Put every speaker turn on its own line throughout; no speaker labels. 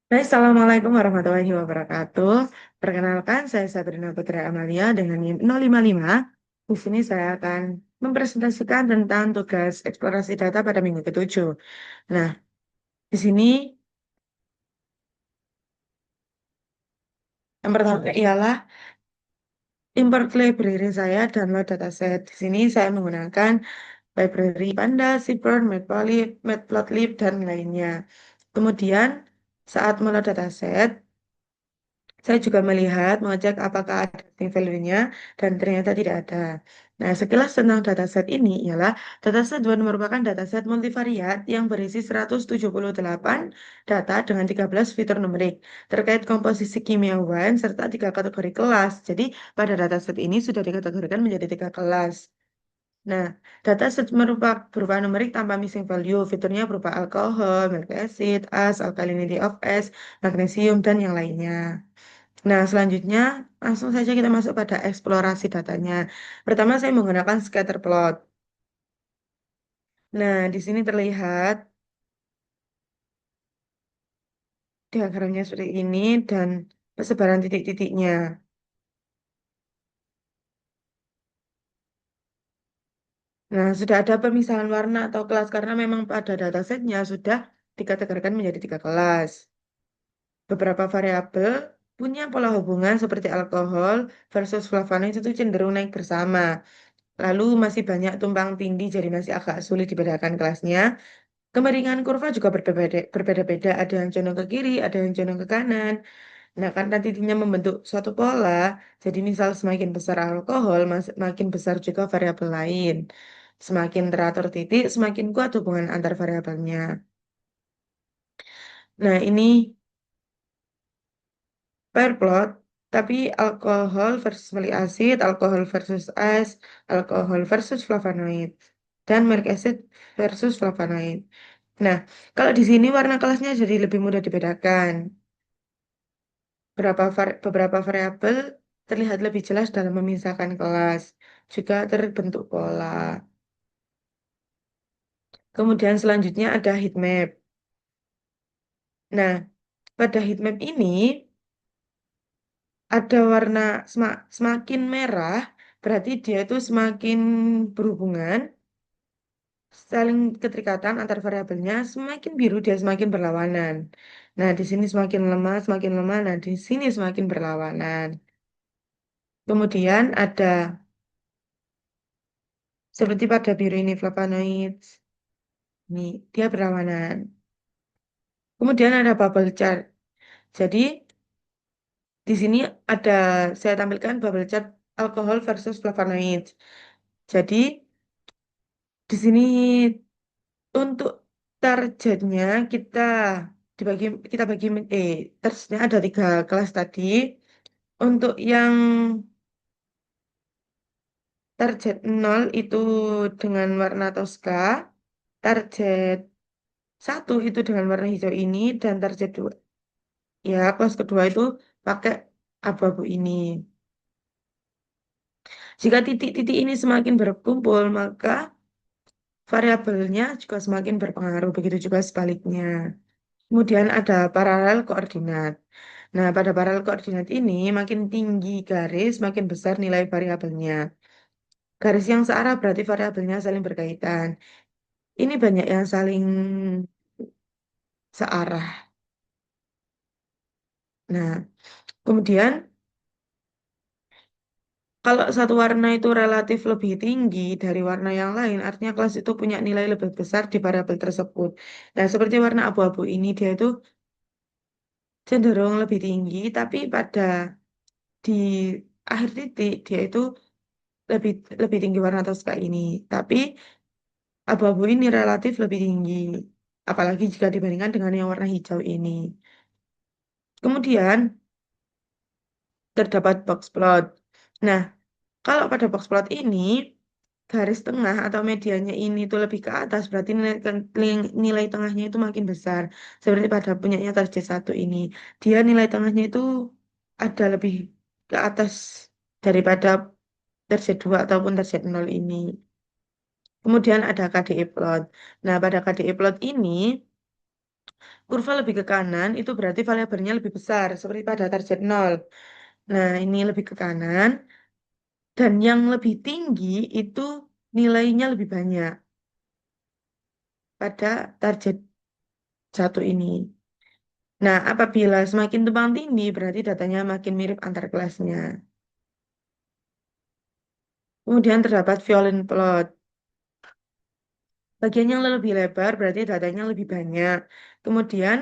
Hai, Assalamualaikum warahmatullahi wabarakatuh. Perkenalkan, saya Sabrina Putri Amalia dengan NIM 055. Di sini saya akan mempresentasikan tentang tugas eksplorasi data pada minggu ketujuh. Nah, di sini yang pertama ialah import library saya, download dataset. Di sini saya menggunakan library Pandas, Seaborn, Matplotlib, dan lainnya. Kemudian, saat meload dataset, saya juga melihat, mengecek apakah ada missing value-nya, dan ternyata tidak ada. Nah, sekilas tentang dataset ini ialah dataset 1 merupakan dataset multivariat yang berisi 178 data dengan 13 fitur numerik terkait komposisi kimiawan serta 3 kategori kelas. Jadi, pada dataset ini sudah dikategorikan menjadi 3 kelas. Nah, dataset berupa numerik tanpa missing value. Fiturnya berupa alkohol, milk acid, as, alkalinity of S, magnesium, dan yang lainnya. Nah, selanjutnya langsung saja kita masuk pada eksplorasi datanya. Pertama, saya menggunakan scatter plot. Nah, di sini terlihat diagramnya seperti ini dan persebaran titik-titiknya. Nah, sudah ada pemisahan warna atau kelas karena memang pada datasetnya sudah dikategorikan menjadi 3 kelas. Beberapa variabel punya pola hubungan seperti alkohol versus flavonoid itu cenderung naik bersama. Lalu masih banyak tumpang tindih jadi masih agak sulit dibedakan kelasnya. Kemiringan kurva juga berbeda-beda, ada yang condong ke kiri, ada yang condong ke kanan. Nah, karena titiknya membentuk suatu pola, jadi misal semakin besar alkohol, makin besar juga variabel lain. Semakin teratur titik, semakin kuat hubungan antar variabelnya. Nah, ini pair plot, tapi alkohol versus milik asid, alkohol versus es, alkohol versus flavonoid, dan milik acid versus flavonoid. Nah, kalau di sini warna kelasnya jadi lebih mudah dibedakan. Beberapa variabel terlihat lebih jelas dalam memisahkan kelas, juga terbentuk pola. Kemudian selanjutnya ada heat map. Nah, pada heat map ini ada warna semakin merah, berarti dia itu semakin berhubungan, saling keterikatan antar variabelnya, semakin biru dia semakin berlawanan. Nah, di sini semakin lemah, nah di sini semakin berlawanan. Kemudian ada seperti pada biru ini flavonoids. Ini dia berlawanan. Kemudian ada bubble chart. Jadi di sini ada saya tampilkan bubble chart alkohol versus flavonoids. Jadi di sini untuk targetnya dibagi kita bagi targetnya ada 3 kelas tadi. Untuk yang target 0 itu dengan warna toska, target 1 itu dengan warna hijau ini, dan target 2 ya kelas kedua itu pakai abu-abu ini. Jika titik-titik ini semakin berkumpul, maka variabelnya juga semakin berpengaruh. Begitu juga sebaliknya. Kemudian ada paralel koordinat. Nah, pada paralel koordinat ini, makin tinggi garis, makin besar nilai variabelnya. Garis yang searah berarti variabelnya saling berkaitan. Ini banyak yang saling searah. Nah, kemudian kalau satu warna itu relatif lebih tinggi dari warna yang lain, artinya kelas itu punya nilai lebih besar di variabel tersebut. Nah, seperti warna abu-abu ini, dia itu cenderung lebih tinggi, tapi pada di akhir titik dia itu lebih lebih tinggi warna toska ini. Tapi abu-abu ini relatif lebih tinggi, apalagi jika dibandingkan dengan yang warna hijau ini. Kemudian terdapat box plot. Nah, kalau pada box plot ini garis tengah atau medianya ini tuh lebih ke atas, berarti nilai tengahnya itu makin besar. Seperti pada punyanya target 1 ini. Dia nilai tengahnya itu ada lebih ke atas daripada target 2 ataupun target 0 ini. Kemudian ada KDE plot. Nah, pada KDE plot ini Kurva lebih ke kanan itu berarti variabelnya lebih besar, seperti pada target nol. Nah, ini lebih ke kanan, dan yang lebih tinggi itu nilainya lebih banyak pada target satu ini. Nah, apabila semakin tumpang tindih, berarti datanya makin mirip antar kelasnya. Kemudian terdapat violin plot. Bagian yang lebih lebar berarti datanya lebih banyak. Kemudian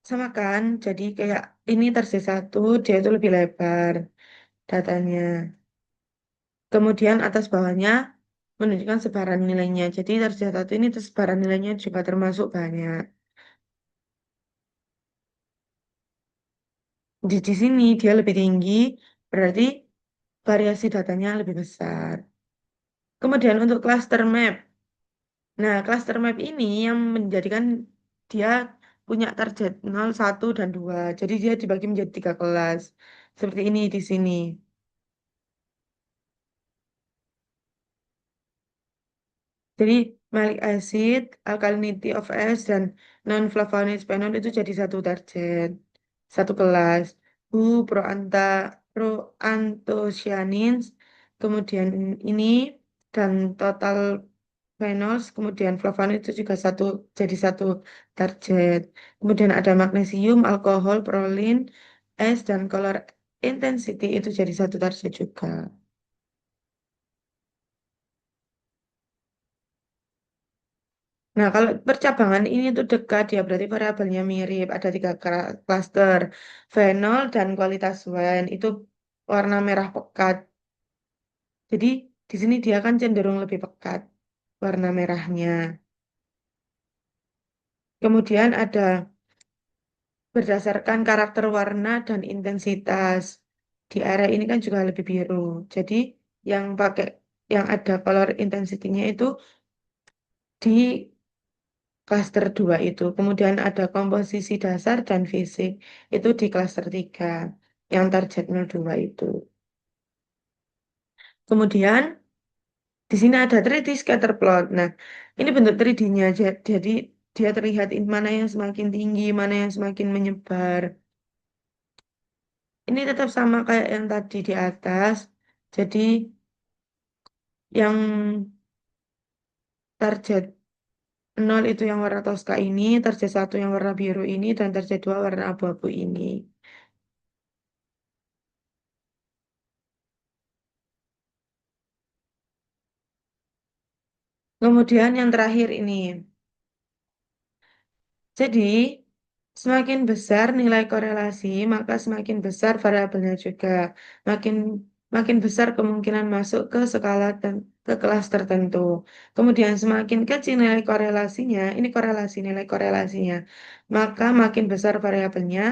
sama kan, jadi kayak ini tersis satu, dia itu lebih lebar datanya. Kemudian atas bawahnya menunjukkan sebaran nilainya. Jadi tersis satu ini sebaran nilainya juga termasuk banyak. Di sini dia lebih tinggi, berarti variasi datanya lebih besar. Kemudian untuk cluster map. Nah, cluster map ini yang menjadikan dia punya target nol, satu, dan 2. Jadi dia dibagi menjadi 3 kelas. Seperti ini di sini. Jadi malic acid, alkalinity of ash, dan non-flavonoid phenol itu jadi satu target, satu kelas. Bu, proanthocyanins, kemudian ini, dan total phenols, kemudian flavonoid itu juga satu, jadi satu target. Kemudian ada magnesium, alkohol, prolin, ash, dan color intensity itu jadi satu target juga. Nah, kalau percabangan ini tuh dekat ya berarti variabelnya mirip. Ada 3 klaster, fenol dan kualitas wine itu warna merah pekat. Jadi di sini dia kan cenderung lebih pekat warna merahnya. Kemudian ada berdasarkan karakter warna dan intensitas. Di area ini kan juga lebih biru. Jadi yang pakai yang ada color intensity-nya itu di klaster 2 itu. Kemudian ada komposisi dasar dan fisik. Itu di klaster 3. Yang target 02 itu. Kemudian di sini ada 3D scatter plot. Nah, ini bentuk 3D-nya. Jadi dia terlihat mana yang semakin tinggi, mana yang semakin menyebar. Ini tetap sama kayak yang tadi di atas. Jadi yang target nol itu yang warna toska ini, target satu yang warna biru ini, dan target 2 warna abu-abu ini. Kemudian yang terakhir ini. Jadi, semakin besar nilai korelasi, maka semakin besar variabelnya juga. Makin makin besar kemungkinan masuk ke skala dan ke kelas tertentu. Kemudian semakin kecil nilai korelasinya, ini korelasi nilai korelasinya, maka makin besar variabelnya,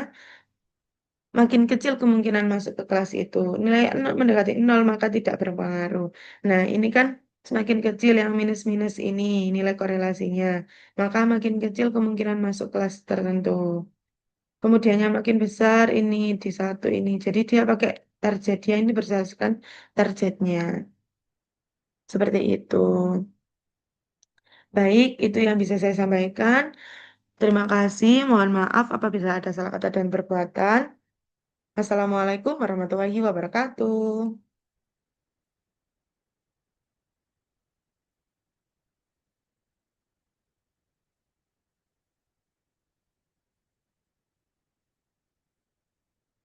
makin kecil kemungkinan masuk ke kelas itu. Nilai nol mendekati nol maka tidak berpengaruh. Nah, ini kan semakin kecil yang minus-minus ini nilai korelasinya, maka makin kecil kemungkinan masuk kelas tertentu. Kemudian yang makin besar ini di satu ini. Jadi dia pakai target dia ini berdasarkan targetnya. Seperti itu. Baik, itu yang bisa saya sampaikan. Terima kasih. Mohon maaf apabila ada salah kata dan perbuatan. Assalamualaikum warahmatullahi wabarakatuh.